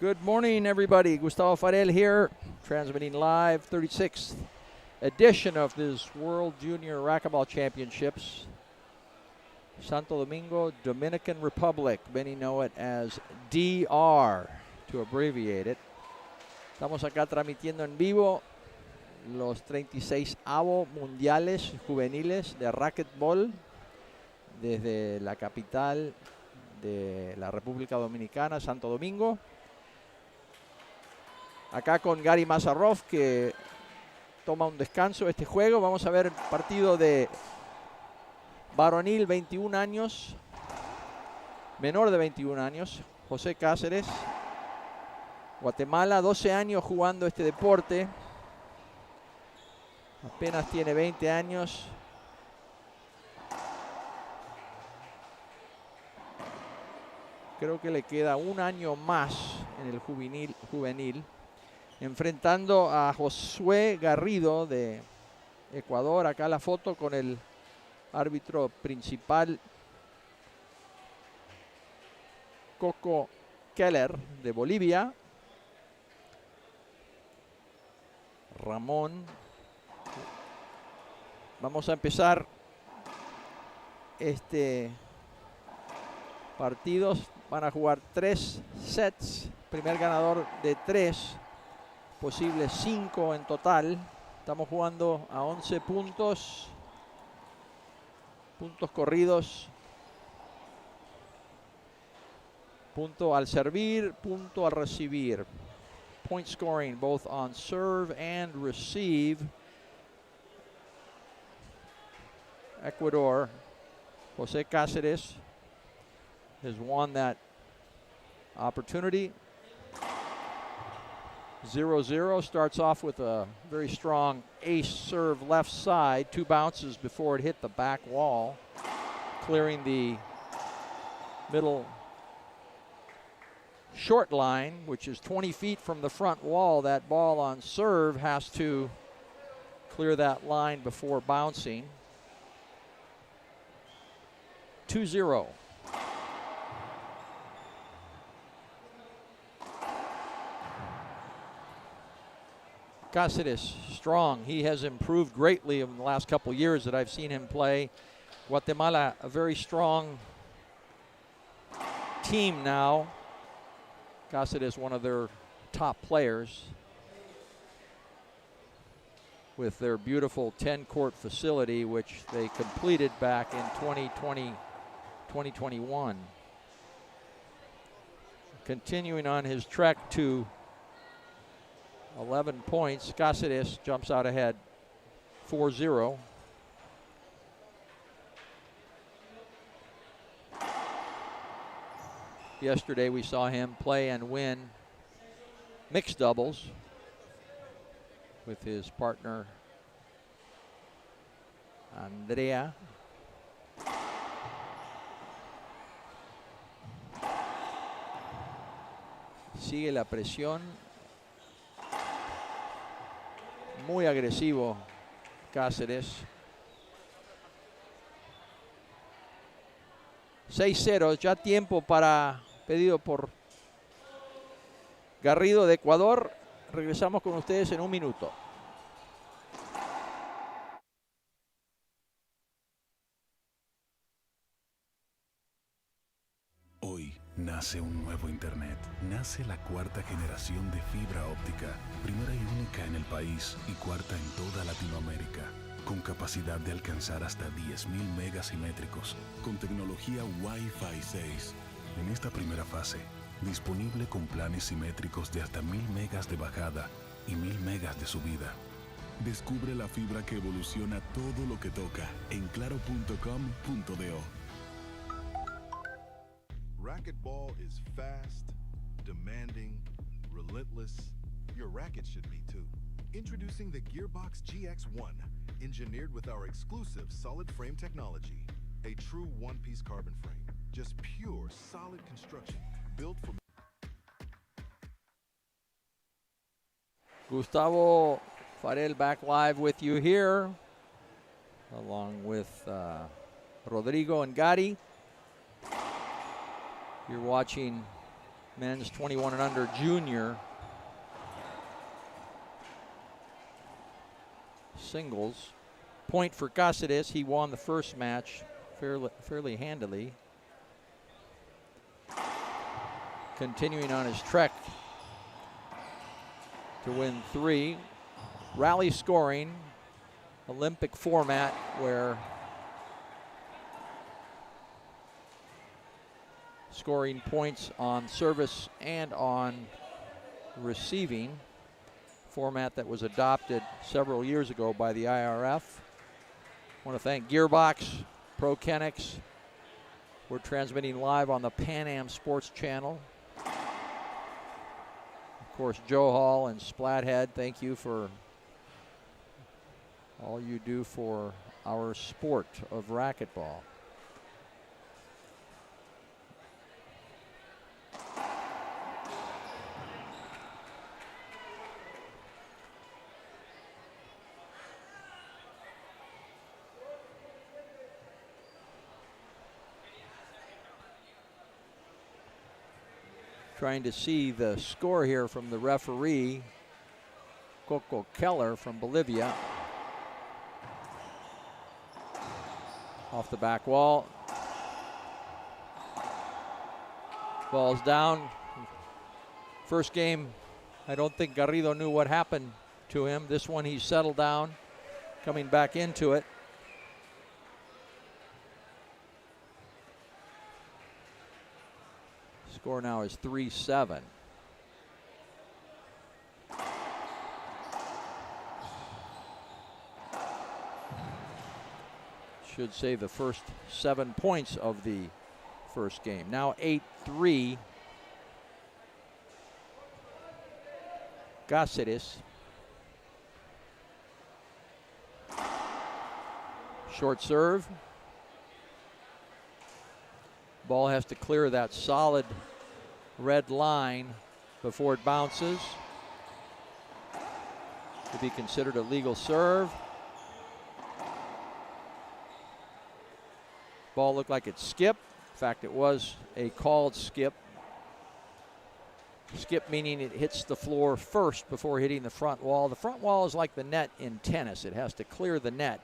Good morning, everybody. Gustavo Farel here, transmitting live 36th edition of this World Junior Racquetball Championships. Santo Domingo, Dominican Republic. Many know it as DR, to abbreviate it. Estamos acá transmitiendo en vivo los 36avos mundiales juveniles de Racquetball desde la capital de la República Dominicana, Santo Domingo. Acá con Gary Mazarov, que toma un descanso de este juego. Vamos a ver el partido de varonil, 21 años, menor de 21 años, José Caceres. Guatemala, 12 años jugando este deporte. Apenas tiene 20 años. Creo que le queda un año más en el juvenil. Enfrentando a Josue Garrido de Ecuador. Acá la foto con el árbitro principal, Coco Keller de Bolivia. Ramón. Vamos a empezar este partido. Van a jugar 3 sets. Primer ganador de 3. Posible 5 en total. Estamos jugando a 11 puntos. Puntos corridos. Punto al servir, punto al recibir. Point scoring both on serve and receive. Ecuador, José Caceres has won that opportunity. 0-0, starts off with a very strong ace serve left side. 2 bounces before it hit the back wall, clearing the middle short line, which is 20 feet from the front wall. That ball on serve has to clear that line before bouncing. 2-0. Caceres, strong. He has improved greatly in the last couple years that I've seen him play. Guatemala, a very strong team now. Caceres, one of their top players, with their beautiful 10-court facility, which they completed back in 2021. Continuing on his trek to 11 points, Caceres jumps out ahead 4-0. Yesterday we saw him play and win mixed doubles with his partner Andrea. Sigue la presión. Muy agresivo Caceres. 6-0, ya tiempo para pedido por Garrido de Ecuador. Regresamos con ustedes en un minuto. Hoy nace un nuevo Internet. Nace la 4ª generación de fibra óptica, primera y única en el país y 4ª en toda Latinoamérica, con capacidad de alcanzar hasta 10.000 megas simétricos, con tecnología Wi-Fi 6. En esta primera fase, disponible con planes simétricos de hasta 1.000 megas de bajada y 1.000 megas de subida. Descubre la fibra que evoluciona todo lo que toca en claro.com.do. Racquetball is fast, demanding, relentless. Your racket should be too. Introducing the Gearbox GX1, engineered with our exclusive solid frame technology. A true one-piece carbon frame. Just pure, solid construction, built from... Gustavo Farel back live with you here, along with Rodrigo and Gary. You're watching men's 21 and under junior singles. Point for Caceres. He won the first match fairly handily. Continuing on his trek to win 3. Rally scoring, Olympic format where scoring points on service and on receiving, format that was adopted several years ago by the IRF. I want to thank Gearbox, ProKennex. We're transmitting live on the Pan Am Sports Channel. Of course, Joe Hall and Splathead, thank you for all you do for our sport of racquetball. Trying to see the score here from the referee, Coco Keller from Bolivia. Off the back wall. Ball's down. First game, I don't think Garrido knew what happened to him. This one, he settled down, coming back into it. Score now is 3-7. Should save the first 7 points of the first game. Now 8-3. Caceres. Short serve. Ball has to clear that solid red line before it bounces to be considered a legal serve. Ball looked like it skipped. In fact, it was a called skip. Skip meaning it hits the floor first before hitting the front wall. The front wall is like the net in tennis. It has to clear the net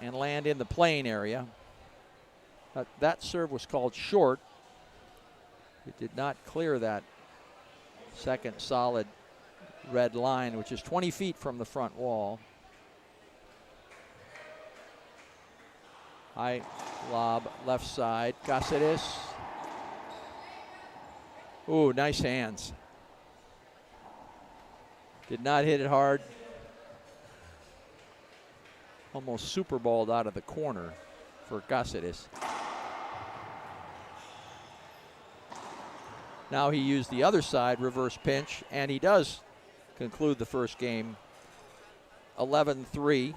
and land in the playing area. That serve was called short. It did not clear that second solid red line, which is 20 feet from the front wall. High lob, left side. Caceres. Ooh, nice hands. Did not hit it hard. Almost super balled out of the corner for Caceres. Now he used the other side, reverse pinch, and he does conclude the first game 11-3.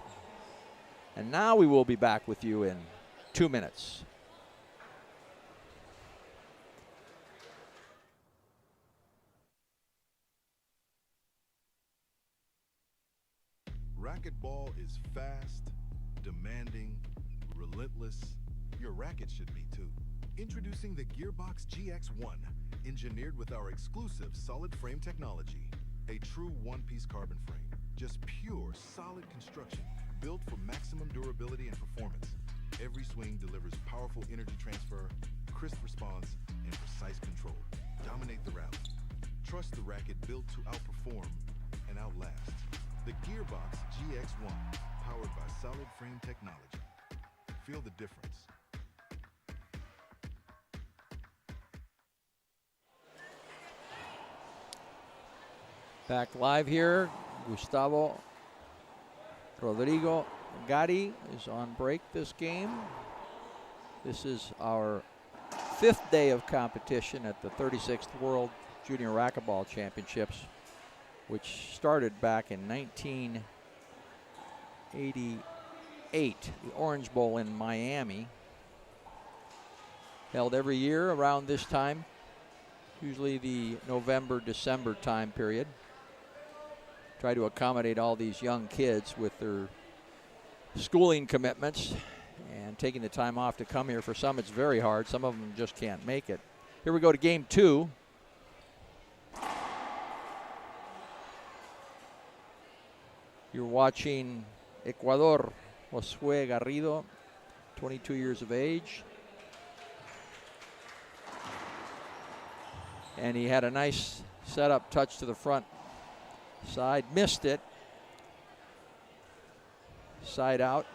And now we will be back with you in 2 minutes. Racquetball is fast, demanding, relentless. Your racket should be too. Introducing the Gearbox GX1, engineered with our exclusive solid frame technology. A true one-piece carbon frame, just pure solid construction, built for maximum durability and performance. Every swing delivers powerful energy transfer, crisp response, and precise control. Dominate the rally. Trust the racket built to outperform and outlast. The Gearbox GX1, powered by solid frame technology. Feel the difference. Back live here. Gustavo Rodrigo Gatti is on break this game. This is our 5th day of competition at the 36th World Junior Racquetball Championships, which started back in 1988, the Orange Bowl in Miami. Held every year around this time, usually the November, December time period. Try to accommodate all these young kids with their schooling commitments and taking the time off to come here. For some, it's very hard. Some of them just can't make it. Here we go to game 2. You're watching Ecuador, Josue Garrido, 22 years of age. And he had a nice setup touch to the front side, missed it. Side out.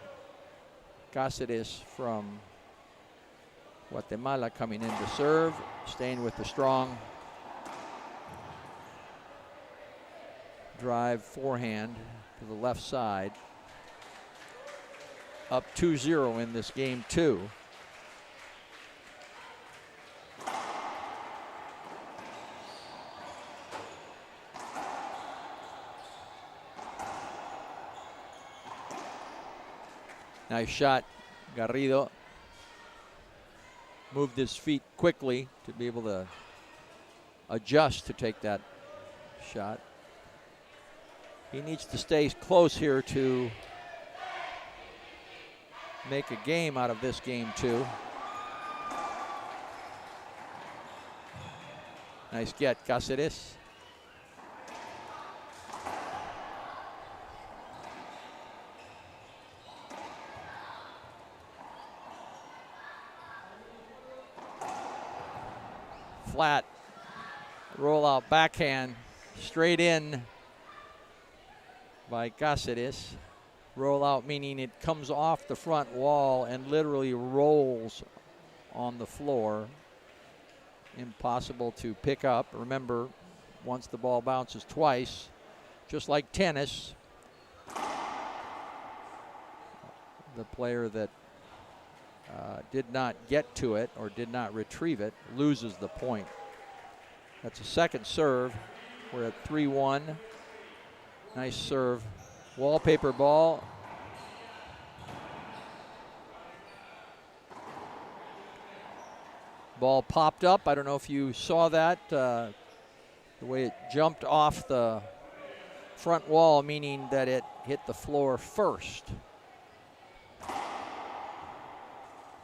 Caceres from Guatemala coming in to serve, staying with the strong drive forehand to the left side. Up 2-0 in this game 2. Nice shot, Garrido. Moved his feet quickly to be able to adjust to take that shot. He needs to stay close here to make a game out of this game 2. Nice get, Caceres. Flat roll out backhand straight in by Caceres. Roll out meaning it comes off the front wall and literally rolls on the floor. Impossible to pick up. Remember, once the ball bounces twice, just like tennis, the player that did not get to it or did not retrieve it loses the point. That's a second serve. We're at 3-1. Nice serve. Wallpaper ball. Ball popped up. I don't know if you saw that. The way it jumped off the front wall, meaning that it hit the floor first.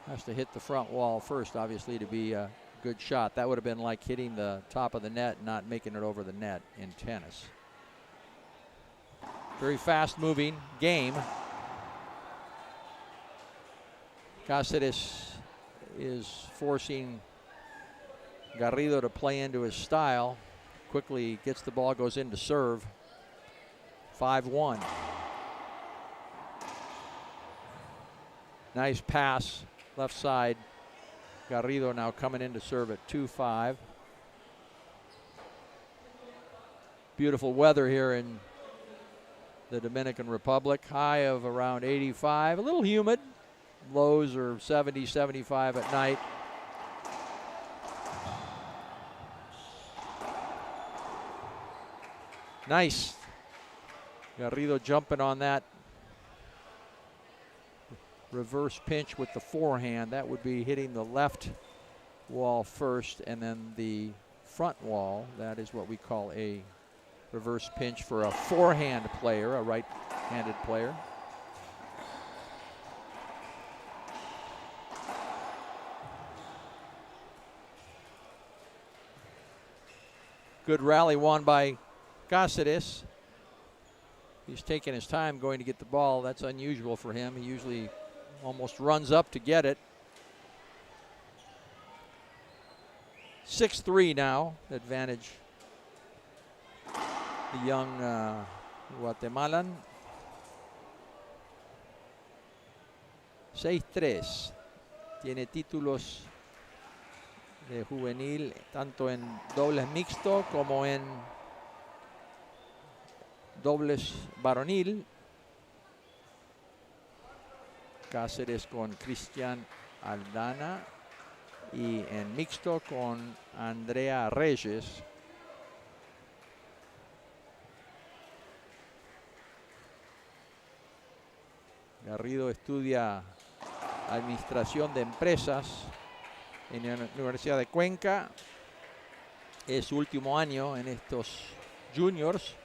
Has to hit the front wall first, obviously, to be a good shot. That would have been like hitting the top of the net, not making it over the net in tennis. Very fast-moving game. Caceres is forcing Garrido to play into his style. Quickly gets the ball, goes in to serve. 5-1. Nice pass, left side. Garrido now coming in to serve at 2-5. Beautiful weather here in the Dominican Republic. High of around 85, a little humid. Lows are 70, 75 at night. Nice. Garrido jumping on that reverse pinch with the forehand. That would be hitting the left wall first and then the front wall. That is what we call a reverse pinch for a forehand player, a right-handed player. Good rally won by Caceres. He's taking his time going to get the ball. That's unusual for him. He usually almost runs up to get it. 6-3 now, advantage the young Guatemalan. 6-3. Tiene títulos de juvenil tanto en dobles mixto como en dobles varonil. Caceres con Cristian Aldana y en mixto con Andrea Reyes. Garrido estudia administración de empresas en la Universidad de Cuenca. Es su último año en estos juniors.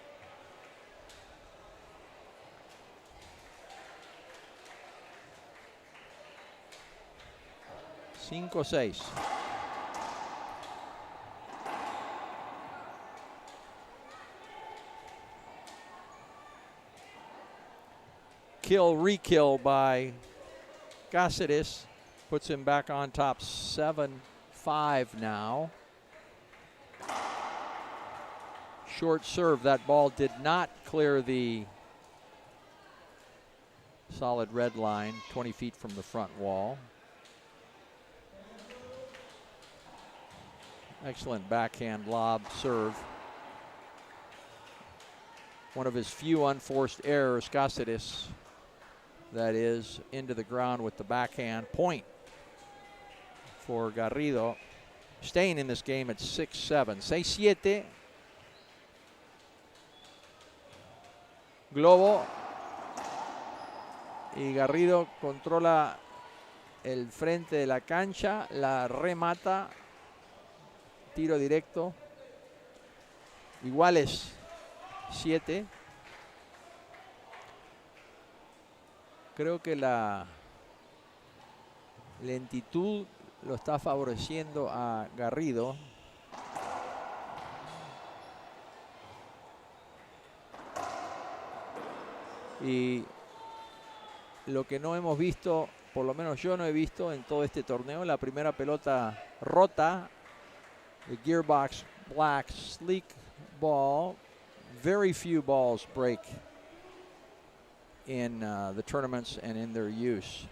kill, re-kill by Caceres. Puts him back on top 7-5 now. Short serve. That ball did not clear the solid red line, 20 feet from the front wall. Excellent backhand lob serve. One of his few unforced errors, Caceres, that is, into the ground with the backhand. Point for Garrido. Staying in this game at 6-7. 6-7. Globo. Y Garrido controla el frente de la cancha, la remata. Tiro directo. Iguales 7. Creo que la lentitud lo está favoreciendo a Garrido. Y lo que no hemos visto, por lo menos yo no he visto en todo este torneo, la primera pelota rota, the Gearbox Black Sleek ball. Very few balls break in the tournaments and in their use.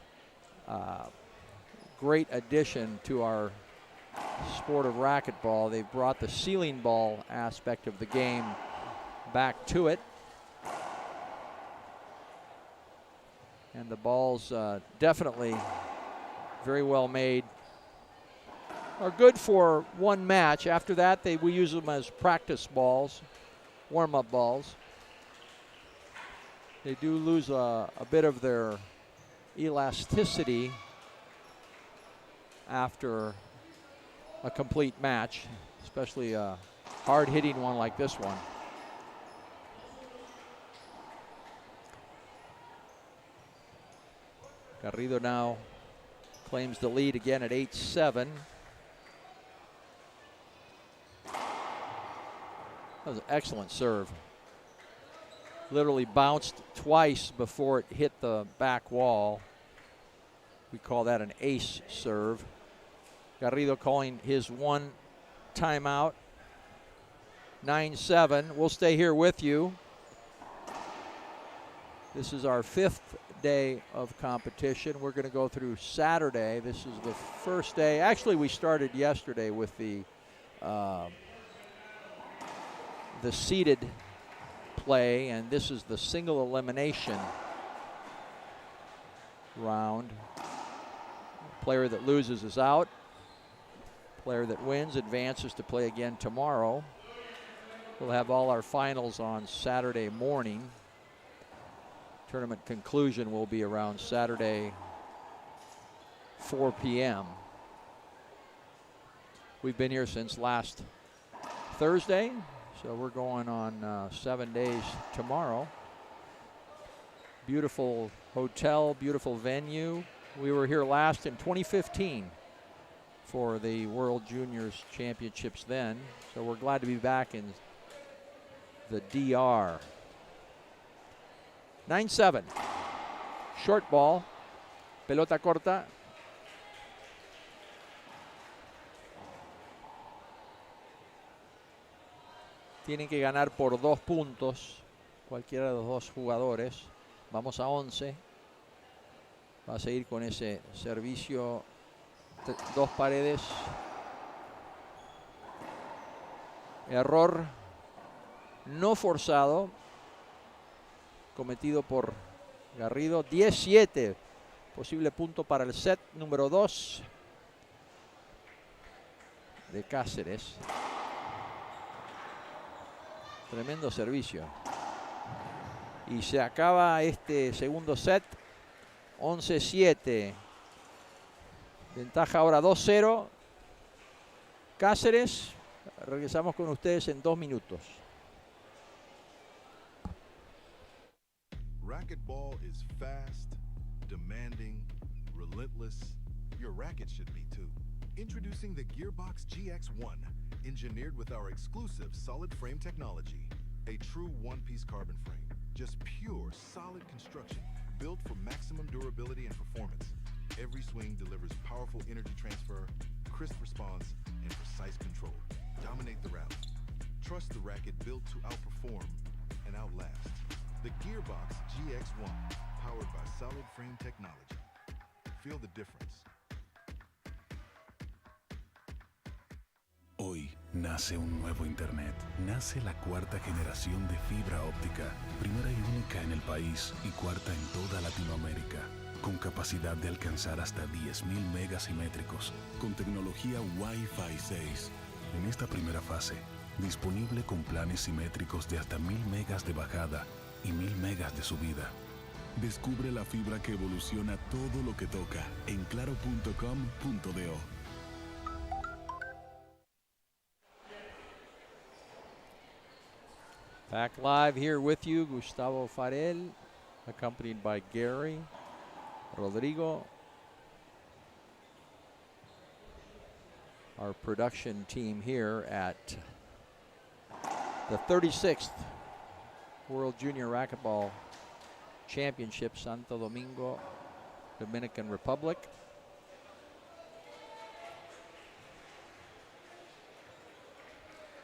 Great addition to our sport of racquetball. They've brought the ceiling ball aspect of the game back to it. And the balls definitely very well made. Are good for one match. After that, we use them as practice balls, warm-up balls. They do lose a bit of their elasticity after a complete match, especially a hard-hitting one like this one. Garrido now claims the lead again at 8-7. That was an excellent serve. Literally bounced twice before it hit the back wall. We call that an ace serve. Garrido calling his one timeout. 9-7. We'll stay here with you. This is our 5th day of competition. We're going to go through Saturday. This is the first day. Actually, we started yesterday with the seeded play, and this is the single elimination round. Player that loses is out. Player that wins advances to play again tomorrow. We'll have all our finals on Saturday morning. Tournament conclusion will be around Saturday, 4 p.m. We've been here since last Thursday, so we're going on 7 days tomorrow. Beautiful hotel, beautiful venue. We were here last in 2015 for the World Juniors Championships then, so we're glad to be back in the DR. 9-7. Short ball. Pelota corta. Tienen que ganar por 2 puntos cualquiera de los dos jugadores. Vamos a 11. Va a seguir con ese servicio. 2 paredes. Error no forzado cometido por Garrido. 17. Posible punto para el set número 2 de Caceres. Tremendo servicio. Y se acaba este segundo set. 11-7. Ventaja ahora 2-0. Caceres. Regresamos con ustedes en 2 minutos. Racquetball is fast, demanding, relentless. Your racket should be too. Introducing the Gearbox GX1, engineered with our exclusive solid frame technology. A true one-piece carbon frame. Just pure, solid construction built for maximum durability and performance. Every swing delivers powerful energy transfer, crisp response, and precise control. Dominate the rally. Trust the racket built to outperform and outlast. The Gearbox GX1, powered by solid frame technology. Feel the difference. Hoy nace un nuevo Internet. Nace la cuarta generación de fibra óptica, primera y única en el país y cuarta en toda Latinoamérica, con capacidad de alcanzar hasta 10.000 megas simétricos, con tecnología Wi-Fi 6. En esta primera fase, disponible con planes simétricos de hasta 1.000 megas de bajada y 1.000 megas de subida. Descubre la fibra que evoluciona todo lo que toca en claro.com.do. Back live here with you, Gustavo Farel, accompanied by Gary, Rodrigo, our production team here at the 36th World Junior Racquetball Championship, Santo Domingo, Dominican Republic.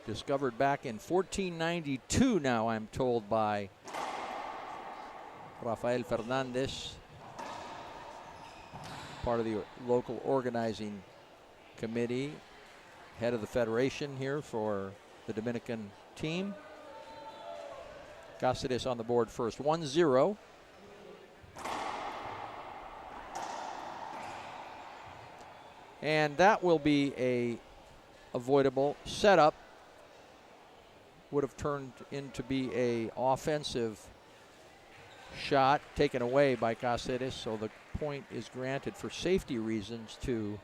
Discovered back in 1492 now, I'm told, by Rafael Fernandez, part of the local organizing committee, head of the federation here for the Dominican team. Caceres on the board first, 1-0. And that will be a avoidable setup. Would have turned into be a offensive shot taken away by Caceres, so the point is granted for safety reasons to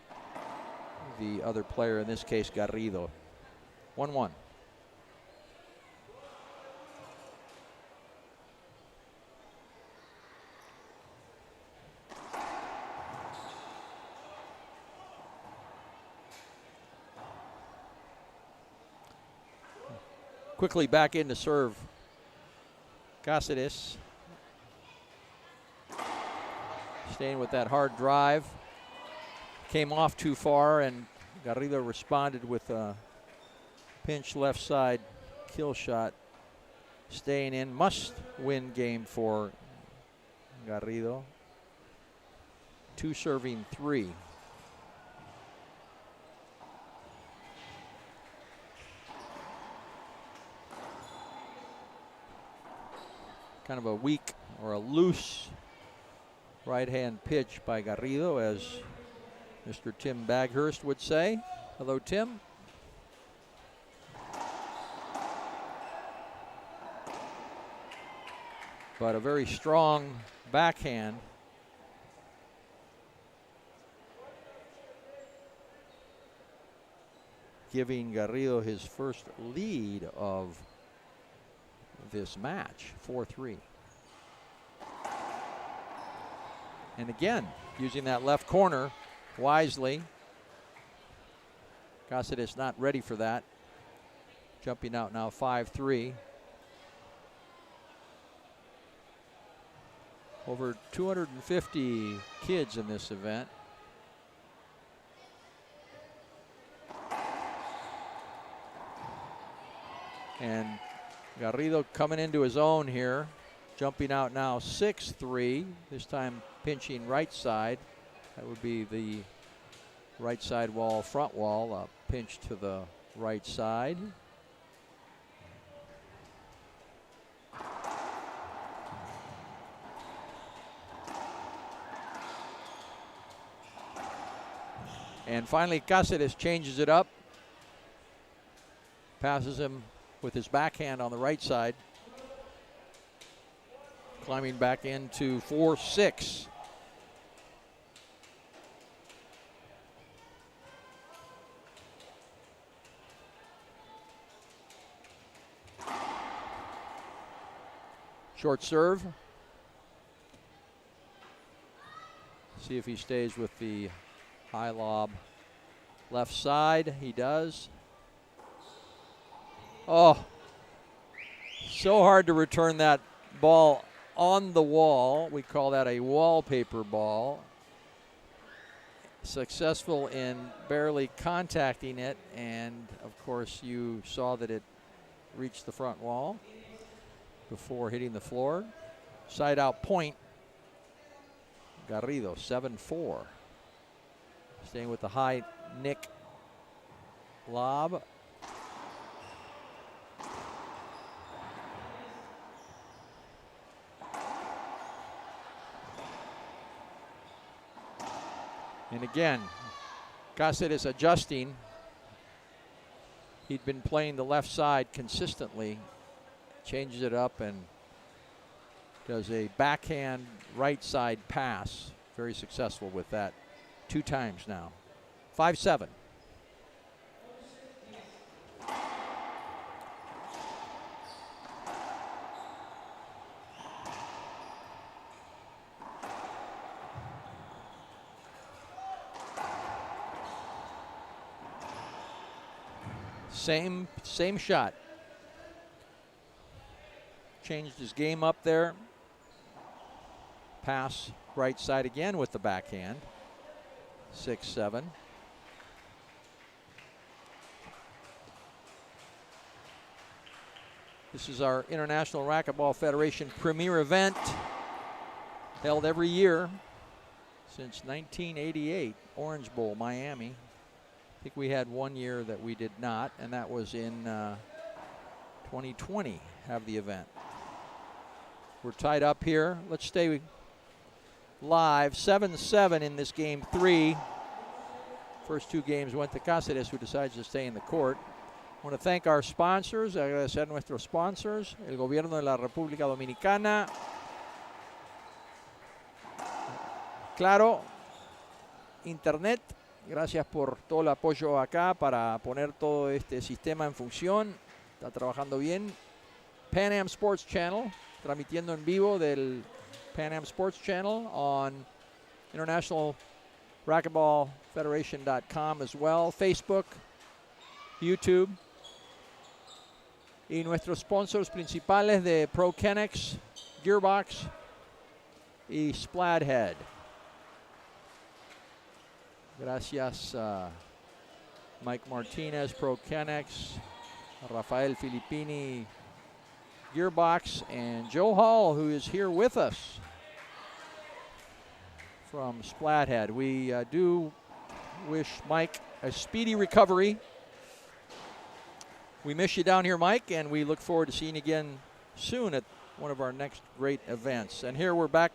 the other player, in this case Garrido. 1-1. Quickly back in to serve Caceres. Staying with that hard drive. Came off too far, and Garrido responded with a pinch left side kill shot. Staying in, must win game for Garrido. 2 serving 3. Kind of a weak or a loose right-hand pitch by Garrido, as Mr. Tim Baghurst would say. Hello, Tim. But a very strong backhand. Giving Garrido his first lead of this match, 4-3. And again, using that left corner wisely. Caceres not ready for that. Jumping out now, 5-3. Over 250 kids in this event. And Garrido coming into his own here. Jumping out now, 6-3. This time pinching right side. That would be the right side wall, front wall. A pinch to the right side. And finally, Caceres changes it up. Passes him with his backhand on the right side. Climbing back into 4-6. Short serve. See if he stays with the high lob left side. He does. Oh, so hard to return that ball on the wall. We call that a wallpaper ball. Successful in barely contacting it, and of course you saw that it reached the front wall before hitting the floor. Side out point. Garrido, 7-4. Staying with the high nick lob. And again, Caceres adjusting. He'd been playing the left side consistently. Changes it up and does a backhand right side pass. Very successful with that 2 times now. 5-7. Same shot. Changed his game up there. Pass right side again with the backhand. 6-7. This is our International Racquetball Federation premier event, held every year since 1988, Orange Bowl, Miami. I think we had 1 year that we did not, and that was in 2020, have the event. We're tied up here. Let's stay live. 7-7 in this game 3. First 2 games went to Caceres, who decides to stay in the court. I want to thank our sponsors, agradecer a nuestros sponsors, el gobierno de la República Dominicana, Claro, Internet. Gracias por todo el apoyo acá para poner todo este sistema en función. Está trabajando bien. Pan Am Sports Channel, transmitiendo en vivo del Pan Am Sports Channel on International Racquetball Federation.com as well. Facebook, YouTube. Y nuestros sponsors principales de Pro Kennex, Gearbox y Spladhead. Gracias Mike Martinez, Pro Kennex, Rafael Filippini, Gearbox, and Joe Hall, who is here with us from Spladhead. We do wish Mike a speedy recovery. We miss you down here, Mike, and we look forward to seeing you again soon at one of our next great events. And here we're back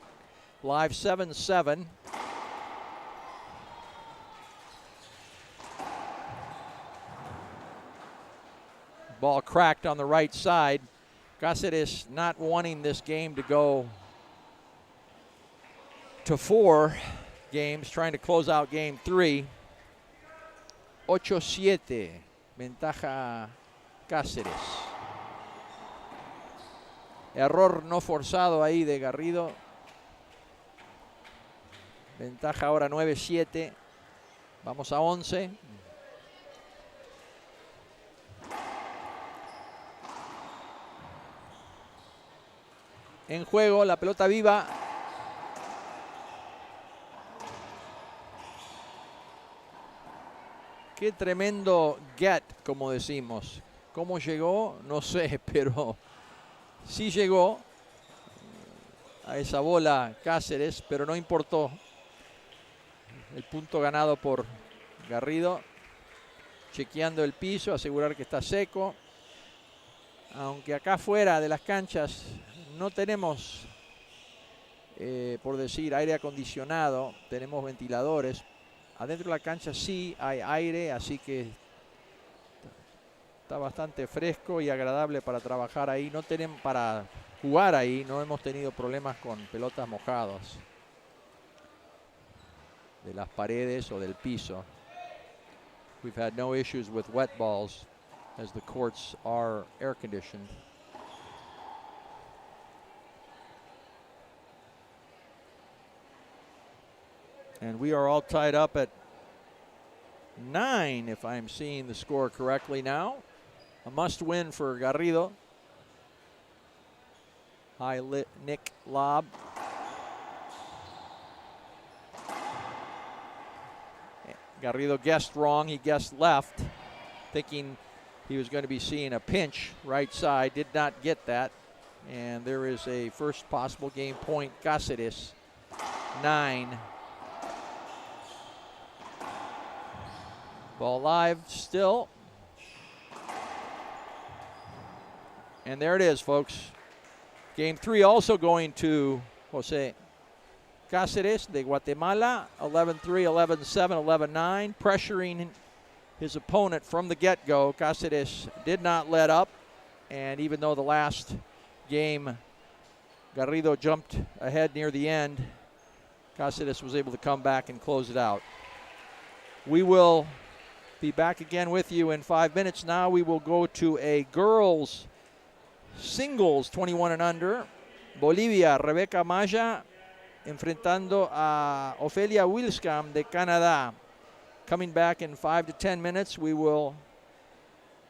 live 7-7. Ball cracked on the right side. Caceres not wanting this game to go to 4 games, trying to close out game 3. 8-7, ventaja Caceres. Error no forzado ahí de Garrido. Ventaja ahora 9-7. Vamos a 11. En juego, la pelota viva. Qué tremendo get, como decimos. ¿Cómo llegó? No sé, pero sí llegó a esa bola Caceres, pero no importó. El punto ganado por Garrido. Chequeando el piso, asegurar que está seco. Aunque acá fuera de las canchas no tenemos, por decir, aire acondicionado, tenemos ventiladores. Adentro de la cancha sí hay aire, así que está bastante fresco y agradable para trabajar ahí. No tenemos, para jugar ahí, no hemos tenido problemas con pelotas mojadas de las paredes o del piso. We've had no issues with wet balls as the courts are air conditioned. And we are all tied up at 9, if I'm seeing the score correctly now. A must win for Garrido. High Nick lob. Garrido guessed wrong. He guessed left, thinking he was going to be seeing a pinch right side. Did not get that. And there is a first possible game point. Caceres, 9. Ball live still. And there it is, folks. Game 3 also going to Jose Caceres de Guatemala, 11-3, 11-7, 11-9, pressuring his opponent from the get-go. Caceres did not let up, and even though the last game Garrido jumped ahead near the end, Caceres was able to come back and close it out. We will be back again with you in 5 minutes. Now we will go to a girls singles 21 and under. Bolivia, Rebecca Maya enfrentando a Ofelia Wilskam de Canadá. Coming back in 5 to 10 minutes, we will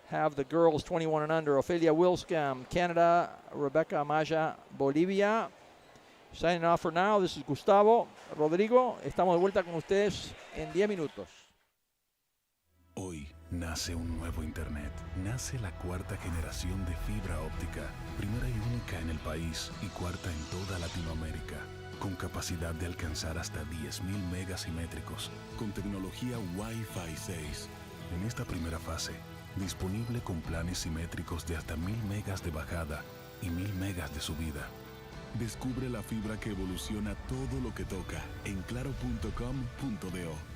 have the girls 21 and under. Ofelia Wilskam, Canada, Rebecca Maya, Bolivia. Signing off for now, this is Gustavo Rodrigo. Estamos de vuelta con ustedes en 10 minutos. Hoy nace un nuevo Internet. Nace la cuarta generación de fibra óptica, primera y única en el país y cuarta en toda Latinoamérica, con capacidad de alcanzar hasta 10.000 megas simétricos, con tecnología Wi-Fi 6. En esta primera fase, disponible con planes simétricos de hasta 1.000 megas de bajada y 1.000 megas de subida. Descubre la fibra que evoluciona todo lo que toca en claro.com.do.